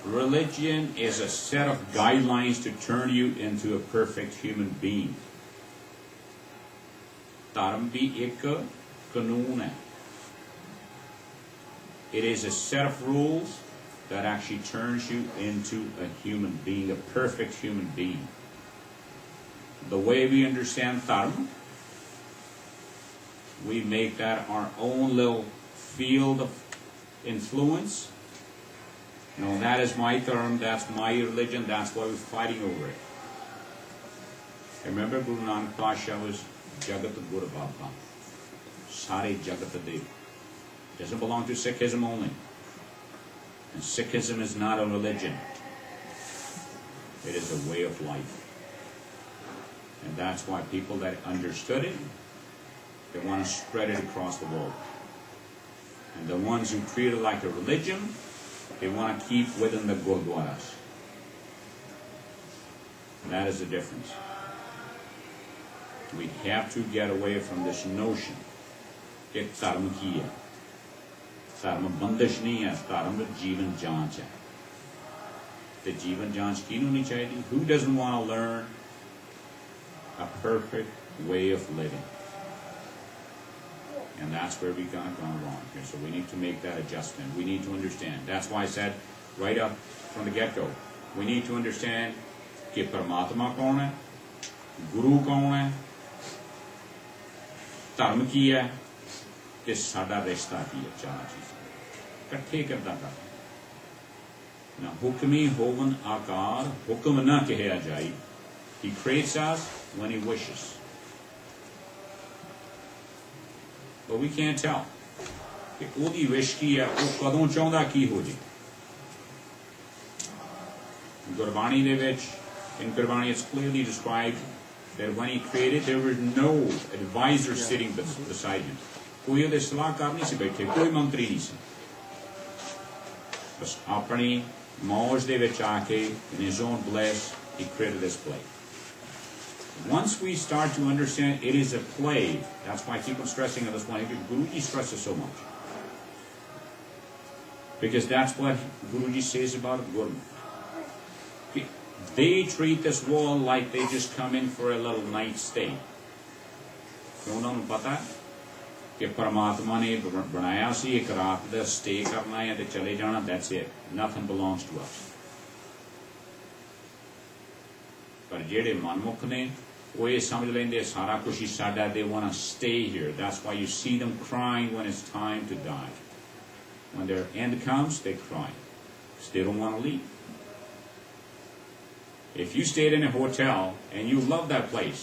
Religion is a set of guidelines to turn you into a perfect human being. धर्म भी एक कानून है. It is a set of rules that actually turns you into a human being, a perfect human being. The way we understand dharma, we make that our own little field of influence. No, that is my term, that's my religion, that's why we're fighting over it. Remember Guru Nanak Pasha was Jagat Guru Baba. Sare Jagat Dev. Doesn't belong to Sikhism only. And Sikhism is not a religion. It is a way of life. And that's why people that understood it, they want to spread it across the world. And the ones who treat it like a religion, they want to keep within the Gurdwaras. That is the difference. We have to get away from this notion that dharma ki hai. Dharma bandish nahi hai, dharma jeevan janch hai. The jeevan janch kiinu nahi chahiye? Who doesn't want to learn a perfect way of living? And that's where we've gone wrong here. So we need to make that adjustment. We need to understand. That's why I said right up from the get-go, we need to understand कि परमात्मा कौन है, गुरु कौन है, धर्म की है, कि साडा रिश्ता की है. चार चीजें इकट्ठे करता कर. ना हुक्मी होवन आकार हुक्म ना कहा जाए. He creates us when he wishes. But we can't tell कि ਉਹਦੀ wish ਕੀ ਹੈ, ਉਹ ਕਦੋਂ ਚਾਹੁੰਦਾ ਕੀ ਹੋ ਜੇ. ਗੁਰਬਾਣੀ ਦੇ ਵਿੱਚ, in Gurmati it's clearly described that when he created there was no advisor sitting beside him. ਕੋਈ ਉਹਦੇ ਸਲਾਹਕਾਰ ਨਹੀਂ ਸੀ ਬੈਠੇ, ਕੋਈ ਮੰਤਰੀ ਨਹੀਂ ਸੀ. ਬਸ ਆਪਣੀ ਮੌਜ ਦੇ ਵਿੱਚ ਆ ਕੇ, in his own bliss, he created this play. Once we start to understand it is a play, that's why I keep on stressing on this one. Guruji stresses so much. Because that's what Guruji says about Gurmat. They treat this world like they just come in for a little night stay. ਉਹਨਾਂ ਨੂੰ ਪਤਾ ਕਿ ਪਰਮਾਤਮਾ ਨੇ ਬਣਾਇਆ ਸੀ ਇੱਕ ਰਾਤ ਦਾ stay ਕਰਨਾ ਹੈ ਤੇ ਚਲੇ ਜਾਣਾ. That's it. Nothing belongs to us. ਪਰ ਜਿਹੜੇ ਮਨਮੁਖ ਨੇ ਉਹ ਇਹ ਸਮਝ ਲੈਂਦੇ ਸਾਰਾ ਕੁਝ ਹੀ ਸਾਡਾ. They want to stay here. That's why you see them crying when it's time to die. When their end comes, they cry because they don't want to leave. If you stayed in a hotel and you loved that place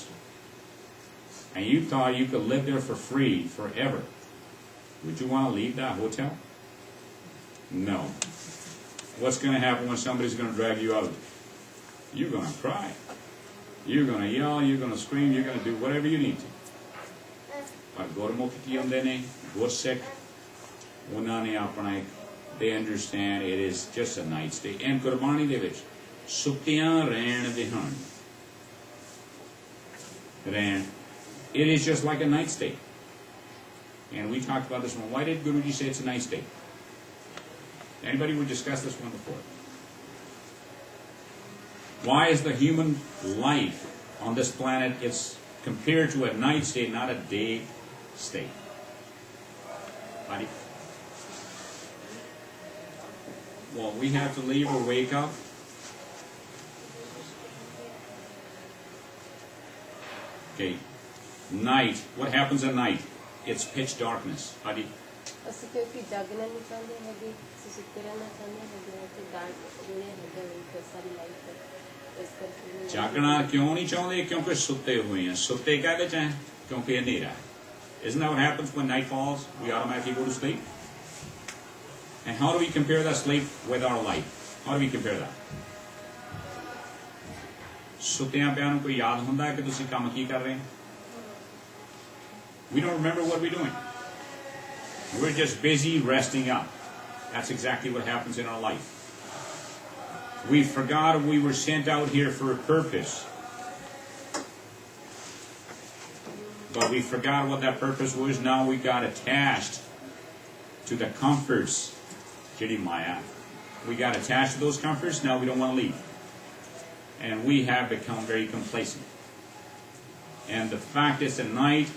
and you thought you could live there for free forever, would you want to leave that hotel? No. What's going to happen when somebody's going to drag you out? You're going to cry. You're going to yell, you're going to scream, you're going to do whatever you need to. But Gurmukh ki hunde ne, Gursikh, ਉਹਨਾਂ ਨੇ ਆਪਣਾ ਇੱਕ, they understand it is just a night stay. And Gurbani ਦੇ ਵਿੱਚ ਸੁੱਤਿਆਂ ਰਹਿਣ ਵਿਹਾਨ ਰਹਿਣ, it is just like a night stay. And we talked about this one. Why did Guruji say it's a night stay? Anybody would discuss this one before? Why is the human life on this planet it's compared to a night stay, not a day stay? Well, we have to leave or wake up. Okay, night. What happens at night? It's pitch darkness. Adi. ਜਾਗਣਾ ਕਿਉਂ ਨਹੀਂ ਚਾਹੁੰਦੇ? ਕਿਉਂਕਿ ਸੁੱਤੇ ਹੋਏ ਆ. ਸੁੱਤੇ ਕਾਹਦੇ ਚ ਹੈ? ਕਿਉਂਕਿ ਹਨੇਰਾ ਹੈ. Isn't that what happens when night falls? We automatically go to sleep. And how do we compare that sleep with our life? How do we compare that? ਸੁੱਤਿਆਂ ਪਿਆਂ ਨੂੰ ਕੋਈ ਯਾਦ ਹੁੰਦਾ ਹੈ ਕਿ ਤੁਸੀਂ ਕੰਮ ਕੀ ਕਰ ਰਹੇ ਹੋ? We don't remember what we're doing. We're just busy resting up. That's exactly what happens in our life. We forgot we were sent out here for a purpose. But we forgot what that purpose was. Now we got attached to the comforts. Jiri Maya. We got attached to those comforts, now we don't want to leave. And we have become very complacent. And the fact is, at night,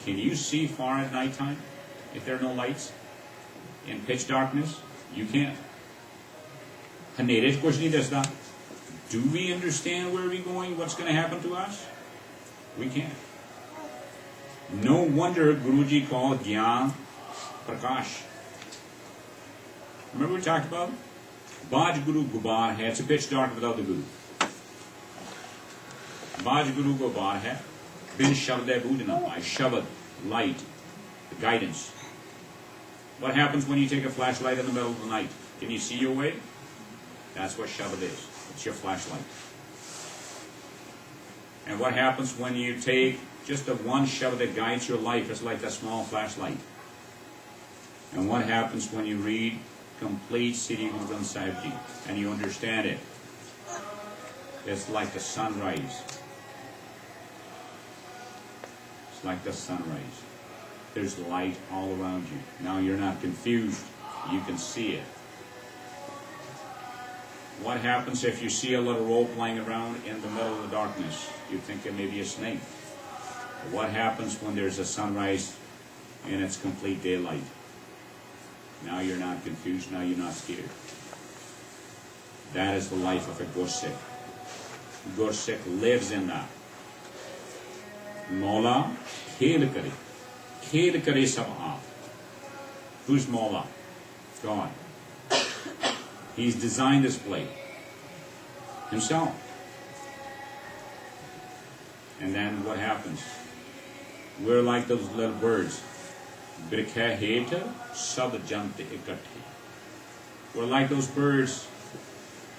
can you see far at nighttime if there are no lights? In pitch darkness? You can't. Do we understand where we're going, what's going to happen to us? We can't. No wonder Guruji called Gyan Prakash. Remember we talked about it? Baj Guru Gubar hai. It's a pitch dark without the Guru. Baj Guru Gubar hai. Bin Shabd Budina. By Shabad, light, the guidance. What happens when you take a flashlight in the middle of the night? Can you see your way? That's what Shabad is. It's your flashlight. And what happens when you take just the one Shabad that guides your life? It's like a small flashlight. And what happens when you read complete Sri Guru Granth Sahib Ji and you understand it? It's like the sunrise. It's like the sunrise. There's light all around you. Now you're not confused. You can see it. What happens if you see a little rope lying around in the middle of the darkness? You think it may be a snake. What happens when there's a sunrise and it's complete daylight? Now you're not confused. Now you're not scared. That is the life of a Gursikh. Gursikh lives in that. Mola khel kare. Khel kare sab aap. Who's Mola? God. He's designed this play himself. And then what happens? We're like those little birds. Birkha heta sab jant ikatthe. We're like those birds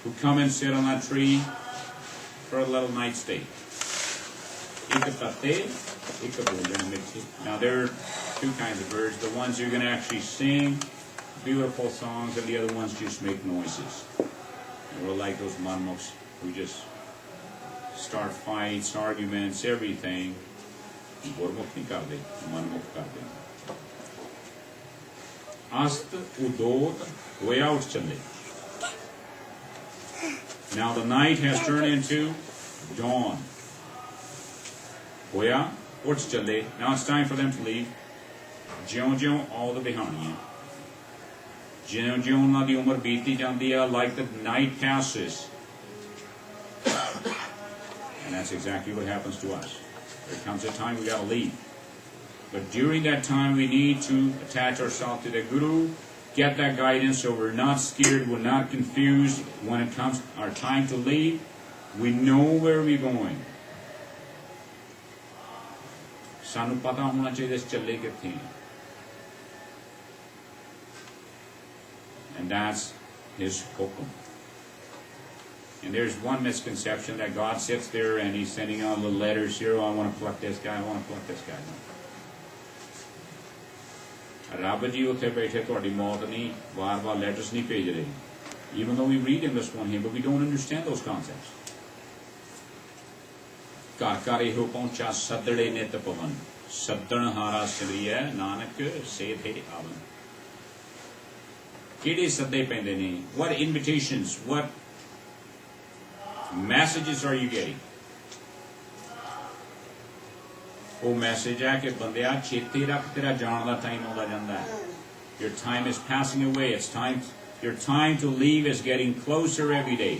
who come and sit on that tree for a little night stay. Now there are two kinds of birds. The ones who are going to actually sing beautiful songs, and the other ones just make noises. And we're like those manmukhs who just start fights, arguments, everything. Gurmukh nahi karde, manmukh karde. Ast udot hoya ut chale. Now the night has turned into dawn. Hoya ut chale. Now it's time for them to leave. Jion all the behaniyan. Jion ਉਹਨਾਂ ਦੀ ਉਮਰ ਬੀਤਦੀ ਜਾਂਦੀ ਹੈ, like the night passes. And that's exactly what happens to us. There comes a time we got to leave. But during that time we need to attach ourselves to the Guru, get that guidance so we're not scared, we're not confused. When it comes our time to leave, we know where we're going. ਸਾਨੂੰ ਪਤਾ ਹੋਣਾ ਚਾਹੀਦਾ ਇਸ ਚੱਲੇ ਕਿੱਥੇ ਹਾਂ. And that's his hukum. And there's one misconception that God sits there and he's sending out little letters here. Oh, I want to pluck this guy. I want to pluck this guy. ਰੱਬ ਜੀ ਉੱਥੇ ਬੈਠੇ ਤੁਹਾਡੀ ਮੌਤ ਨਹੀਂ ਵਾਰ-ਵਾਰ letters ਨਹੀਂ ਭੇਜ ਰਹੇ. Even though we read in this one here, but we don't understand those concepts. ਘਰ ਘਰ ਇਹੋ ਪਹੁੰਚਾ ਸੱਦੜੇ ਨਿਤ ਪਵਨ ਸੱਦਣ ਹਾਰਾ ਸਿਮਰਿਐ ਨਾਨਕ ਸੇਧੇ ਆਵਨ. ਕਿਹੜੇ ਸੱਦੇ ਪੈਂਦੇ ਨੇ? What invitations, what messages are you getting? ਉਹ ਮੈਸੇਜ ਹੈ ਕਿ ਬੰਦਿਆ ਚੇਤੇ ਰੱਖ ਤੇਰਾ ਜਾਣ ਦਾ ਟਾਈਮ ਆਉਂਦਾ ਜਾਂਦਾ ਹੈ. Your time is passing away. It's time. Your time to leave is getting closer every day.